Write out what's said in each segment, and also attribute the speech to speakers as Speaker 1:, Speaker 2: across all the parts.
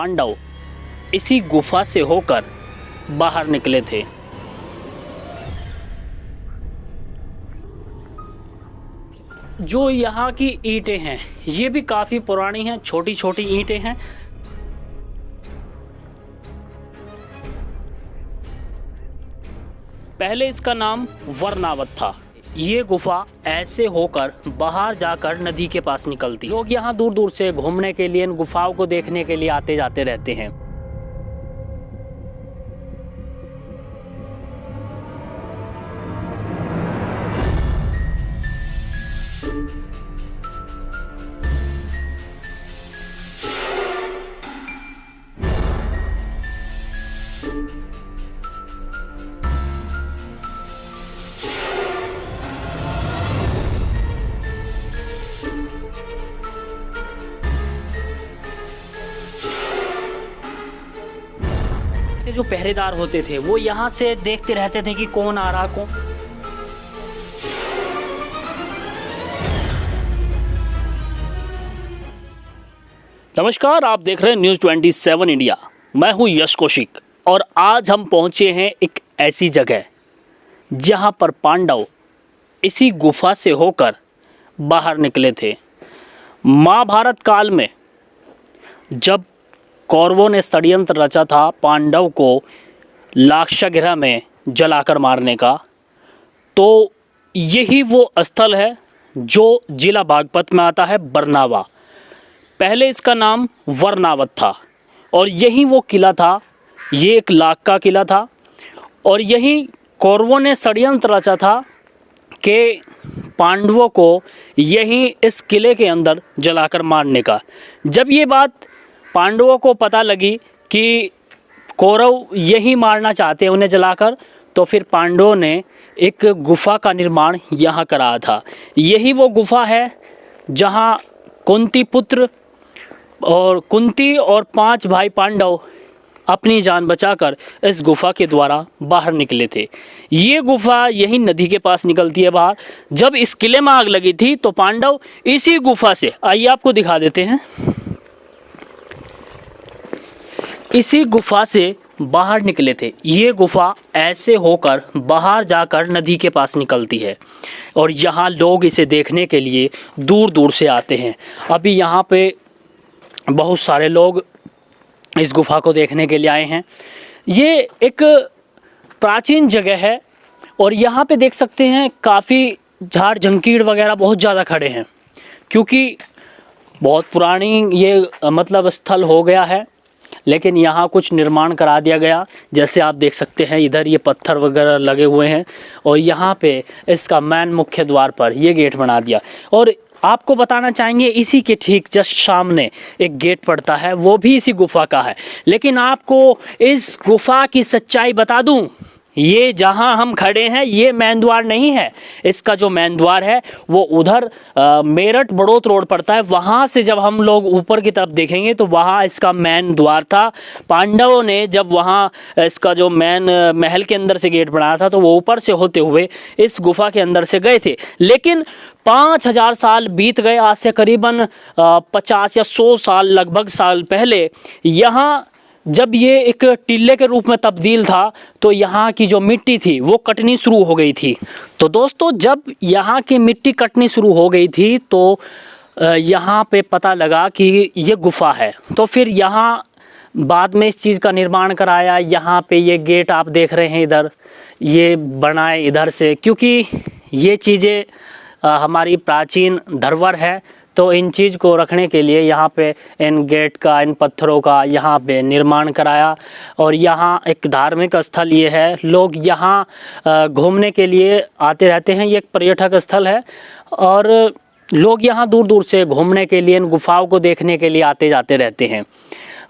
Speaker 1: पांडव इसी गुफा से होकर बाहर निकले थे। जो यहाँ की ईंटें हैं ये भी काफ़ी पुरानी हैं, छोटी छोटी ईंटें हैं। पहले इसका नाम वर्नावत था। ये गुफा ऐसे होकर बाहर जाकर नदी के पास निकलती। लोग यहाँ दूर दूर से घूमने के लिए, इन गुफाओं को देखने के लिए आते जाते रहते हैं। जो पहरेदार होते थे वो यहाँ से देखते रहते थे कि कौन आ रहा कौन। नमस्कार, आप देख रहे हैं न्यूज़ 27 इंडिया। मैं हूँ यश कौशिक और आज हम पहुँचे हैं एक ऐसी जगह जहाँ पर पांडव इसी गुफा से होकर बाहर निकले थे। महाभारत काल में जब कौरवों ने षड्यंत्र रचा था पांडव को लाक्षागृह में जलाकर मारने का, तो यही वो स्थल है जो जिला बागपत में आता है, बरनावा। पहले इसका नाम वर्नावत था और यही वो किला था। ये एक लाख का किला था और यही कौरवों ने षड्यंत्र रचा था कि पांडवों को यही इस किले के अंदर जलाकर मारने का। जब ये बात पांडवों को पता लगी कि कौरव यही मारना चाहते हैं उन्हें जलाकर, तो फिर पांडवों ने एक गुफा का निर्माण यहाँ कराया था। यही वो गुफा है जहाँ कुंती पुत्र और कुंती और 5 भाई पांडव अपनी जान बचाकर इस गुफा के द्वारा बाहर निकले थे। ये गुफा यही नदी के पास निकलती है बाहर। जब इस किले में आग लगी थी तो पांडव इसी गुफा से, आइए आपको दिखा देते हैं, इसी गुफा से बाहर निकले थे। ये गुफा ऐसे होकर बाहर जाकर नदी के पास निकलती है और यहाँ लोग इसे देखने के लिए दूर दूर से आते हैं। अभी यहाँ पे बहुत सारे लोग इस गुफा को देखने के लिए आए हैं। ये एक प्राचीन जगह है और यहाँ पे देख सकते हैं काफ़ी झाड़ झंकीड़ वगैरह बहुत ज़्यादा खड़े हैं, क्योंकि बहुत पुरानी ये मतलब स्थल हो गया है। लेकिन यहाँ कुछ निर्माण करा दिया गया, जैसे आप देख सकते हैं इधर ये पत्थर वगैरह लगे हुए हैं और यहाँ पे इसका मेन मुख्य द्वार पर ये गेट बना दिया। और आपको बताना चाहेंगे इसी के ठीक जस्ट सामने एक गेट पड़ता है, वो भी इसी गुफा का है। लेकिन आपको इस गुफा की सच्चाई बता दूं, ये जहाँ हम खड़े हैं ये मेन द्वार नहीं है। इसका जो मेन द्वार है वो उधर मेरठ बड़ौत रोड पड़ता है। वहाँ से जब हम लोग ऊपर की तरफ देखेंगे तो वहाँ इसका मेन द्वार था। पांडवों ने जब वहाँ इसका जो मेन महल के अंदर से गेट बनाया था तो वो ऊपर से होते हुए इस गुफा के अंदर से गए थे। लेकिन 5000 साल बीत गए, आज से करीबन 50 या 100 साल लगभग साल पहले यहाँ जब ये एक टीले के रूप में तब्दील था तो यहाँ की जो मिट्टी थी वो कटनी शुरू हो गई थी। तो दोस्तों, जब यहाँ की मिट्टी कटनी शुरू हो गई थी तो यहाँ पे पता लगा कि ये गुफा है। तो फिर यहाँ बाद में इस चीज़ का निर्माण कराया। यहाँ पे ये गेट आप देख रहे हैं इधर ये बनाए इधर से, क्योंकि ये चीज़ें हमारी प्राचीन धरोहर है। तो इन चीज़ को रखने के लिए यहाँ पे इन गेट का, इन पत्थरों का यहाँ पे निर्माण कराया। और यहाँ एक धार्मिक स्थल ये है, लोग यहाँ घूमने के लिए आते रहते हैं। ये एक पर्यटक स्थल है और लोग यहाँ दूर दूर से घूमने के लिए, इन गुफाओं को देखने के लिए आते जाते रहते हैं।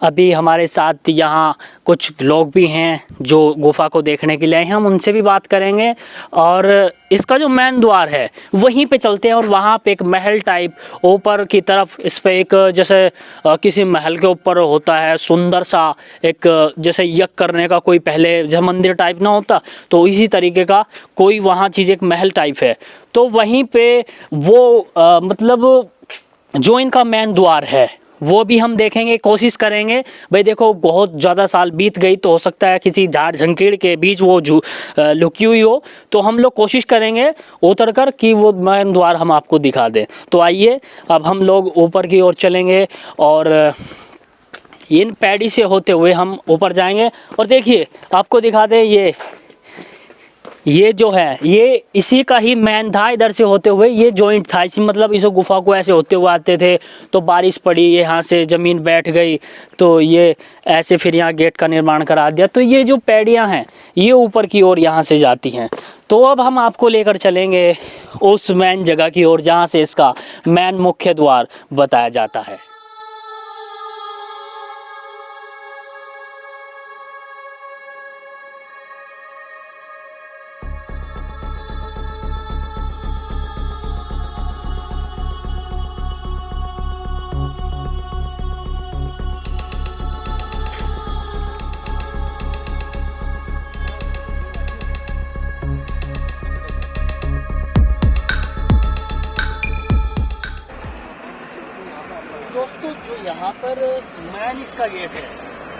Speaker 1: अभी हमारे साथ यहाँ कुछ लोग भी हैं जो गुफा को देखने के लिए आए हैं, हम उनसे भी बात करेंगे। और इसका जो मेन द्वार है वहीं पे चलते हैं और वहाँ पे एक महल टाइप ऊपर की तरफ, इस पे एक जैसे किसी महल के ऊपर होता है सुंदर सा एक जैसे यज्ञ करने का कोई पहले जैसे मंदिर टाइप ना होता, तो इसी तरीके का कोई वहाँ चीज़ एक महल टाइप है। तो वहीं पे वो मतलब जो इनका मेन द्वार है वो भी हम देखेंगे, कोशिश करेंगे। भाई देखो बहुत ज़्यादा साल बीत गई तो हो सकता है किसी झाड़ झंकीड़ के बीच वो लुकी हुई हो, तो हम लोग कोशिश करेंगे उतर कर कि वो मैन द्वार हम आपको दिखा दें। तो आइए अब हम लोग ऊपर की ओर चलेंगे और इन पैड़ी से होते हुए हम ऊपर जाएंगे। और देखिए आपको दिखा दें, ये जो है ये इसी का ही मैन था। इधर से होते हुए ये जॉइंट था, इसी मतलब इस गुफा को ऐसे होते हुए आते थे, तो बारिश पड़ी, यहाँ से ज़मीन बैठ गई, तो ये ऐसे फिर यहाँ गेट का निर्माण करा दिया। तो ये जो पैड़ियाँ हैं ये ऊपर की ओर यहाँ से जाती हैं। तो अब हम आपको लेकर चलेंगे उस मैन जगह की ओर जहाँ से इसका मैन मुख्य द्वार बताया जाता है। दोस्तों जो यहाँ पर मैन इसका गेट है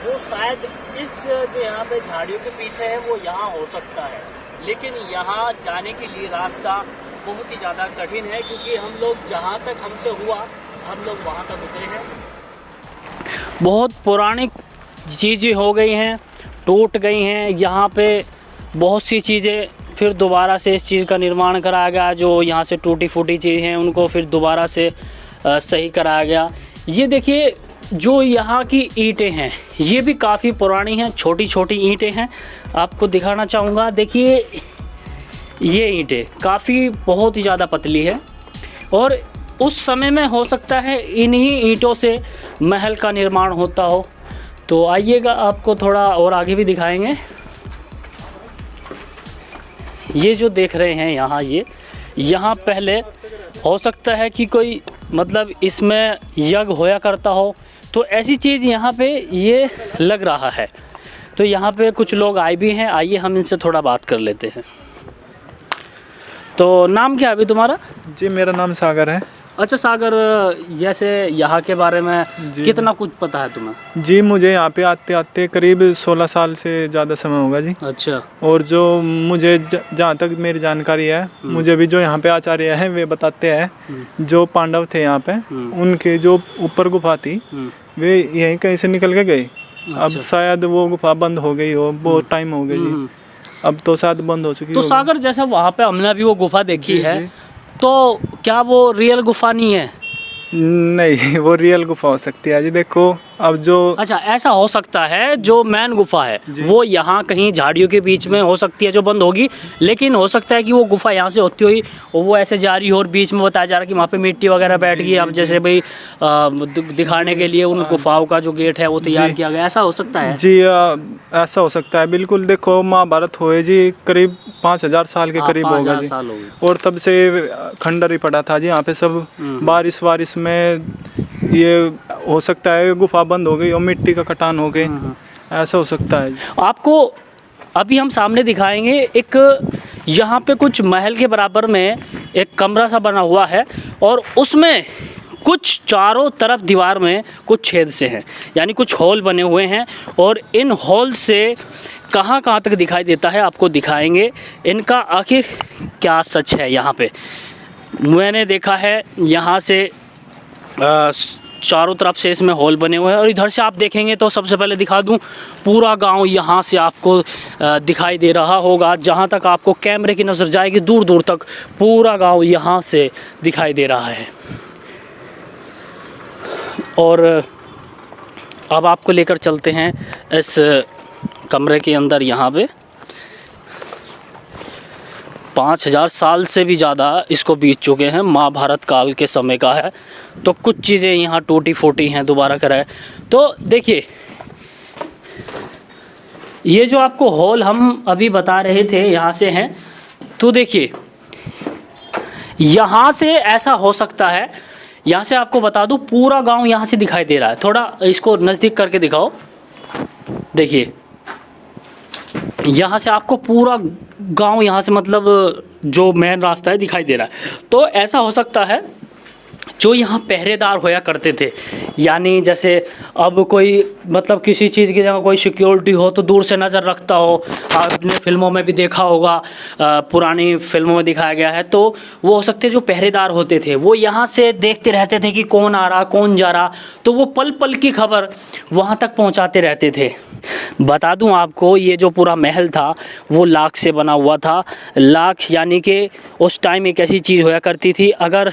Speaker 1: वो शायद इस जो यहाँ पे झाड़ियों के पीछे है वो यहाँ हो सकता है, लेकिन यहाँ जाने के लिए रास्ता बहुत ही ज़्यादा कठिन है, क्योंकि हम लोग जहाँ तक हमसे हुआ हम लोग वहाँ तक उतरे हैं। बहुत पुरानी चीज़ें हो गई हैं, टूट गई हैं। यहाँ पे बहुत सी चीज़ें फिर दोबारा से इस चीज़ का निर्माण कराया गया, जो यहाँ से टूटी फूटी चीज़ें हैं उनको फिर दोबारा से सही कराया गया। ये देखिए जो यहाँ की ईंटें हैं ये भी काफ़ी पुरानी हैं, छोटी छोटी ईंटें हैं। आपको दिखाना चाहूँगा, देखिए ये ईंटें काफ़ी बहुत ही ज़्यादा पतली है, और उस समय में हो सकता है इन्हीं ईंटों से महल का निर्माण होता हो। तो आइएगा आपको थोड़ा और आगे भी दिखाएंगे। ये जो देख रहे हैं यहाँ पहले हो सकता है कि कोई मतलब इसमें यज्ञ होया करता हो, तो ऐसी चीज़ यहाँ पे ये लग रहा है। तो यहाँ पे कुछ लोग आए भी हैं, आइए हम इनसे थोड़ा बात कर लेते हैं। तो नाम क्या है अभी तुम्हारा?
Speaker 2: जी मेरा नाम सागर है।
Speaker 1: अच्छा सागर, जैसे यहाँ के बारे में कितना कुछ पता है तुम्हें?
Speaker 2: जी मुझे यहाँ पे आते आते करीब 16 साल से ज़्यादा समय होगा जी।
Speaker 1: अच्छा।
Speaker 2: और जो मुझे जहाँ तक मेरी जानकारी है, मुझे भी जो यहाँ पे आचार्य हैं वे बताते हैं जो पांडव थे यहाँ पे उनके जो ऊपर गुफा थी वे यहीं कहीं से निकल के गए। अब शायद वो गुफा बंद हो गई हो, बहुत टाइम हो गई, अब तो शायद बंद हो चुकी।
Speaker 1: तो सागर जैसे वहाँ पे हमने भी वो गुफा देखी है, तो क्या वो रियल गुफा नहीं है?
Speaker 2: नहीं वो रियल गुफा हो सकती है जी। देखो अब जो
Speaker 1: अच्छा ऐसा हो सकता है जो मैन गुफा है वो यहाँ कहीं झाड़ियों के बीच में हो सकती है जो बंद होगी, लेकिन हो सकता है कि वो गुफा यहाँ से होती हुई और वो ऐसे जा रही हो और बीच में बताया जा रहा है कि वहाँ पे मिट्टी वगैरह बैठ गई। अब जैसे भाई दिखाने के लिए उन गुफाओं का जो गेट है वो तैयार किया गया, ऐसा हो सकता है
Speaker 2: जी। ऐसा हो सकता है बिल्कुल। देखो महाभारत हुए जी करीब 5000 साल के करीब होगा जी, और तब से खंडर ही पड़ा था जी यहाँ पे सब। बारिश वारिश में ये हो सकता है गुफा बंद हो गई और मिट्टी का कटान हो गई, ऐसा हो सकता है।
Speaker 1: आपको अभी हम सामने दिखाएंगे एक यहाँ पे कुछ महल के बराबर में एक कमरा सा बना हुआ है, और उसमें कुछ चारों तरफ दीवार में कुछ छेद से हैं, यानी कुछ हॉल बने हुए हैं, और इन हॉल से कहाँ कहाँ तक दिखाई देता है आपको दिखाएंगे। इनका आखिर क्या सच है यहाँ पे। मैंने देखा है यहाँ से चारों तरफ से इसमें हॉल बने हुए हैं, और इधर से आप देखेंगे तो सबसे पहले दिखा दूं पूरा गांव यहाँ से आपको दिखाई दे रहा होगा। जहाँ तक आपको कैमरे की नज़र जाएगी दूर दूर तक पूरा गांव यहाँ से दिखाई दे रहा है। और अब आपको लेकर चलते हैं इस कमरे के अंदर। यहाँ पे 5000 साल से भी ज़्यादा इसको बीत चुके हैं, महाभारत काल के समय का है, तो कुछ चीज़ें यहाँ टूटी फूटी हैं, दोबारा कराए। तो देखिए ये जो आपको हॉल हम अभी बता रहे थे यहाँ से हैं, तो देखिए यहाँ से ऐसा हो सकता है। यहाँ से आपको बता दूँ पूरा गांव यहाँ से दिखाई दे रहा है। थोड़ा इसको नज़दीक करके दिखाओ, देखिए यहाँ से आपको पूरा गांव यहाँ से मतलब जो मेन रास्ता है दिखाई दे रहा है। तो ऐसा हो सकता है जो यहाँ पहरेदार होया करते थे, यानी जैसे अब कोई मतलब किसी चीज़ की जगह कोई सिक्योरिटी हो तो दूर से नज़र रखता हो, आपने फिल्मों में भी देखा होगा, पुरानी फिल्मों में दिखाया गया है, तो वो हो सकते जो पहरेदार होते थे वो यहाँ से देखते रहते थे कि कौन आ रहा कौन जा रहा, तो वो पल पल की खबर वहाँ तक पहुँचाते रहते थे। बता दूं आपको, ये जो पूरा महल था वो लाख से बना हुआ था। लाख यानी कि उस टाइम एक ऐसी चीज़ होया करती थी, अगर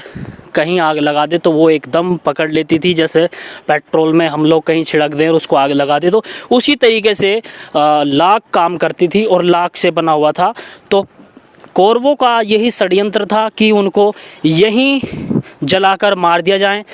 Speaker 1: कहीं आग लगा दे तो वो एकदम पकड़ लेती थी, जैसे पेट्रोल में हम लोग कहीं छिड़क दें और उसको आग लगा दे, तो उसी तरीके से लाख काम करती थी और लाख से बना हुआ था। तो कौरवों का यही षड्यंत्र था कि उनको यहीं जलाकर मार दिया जाए।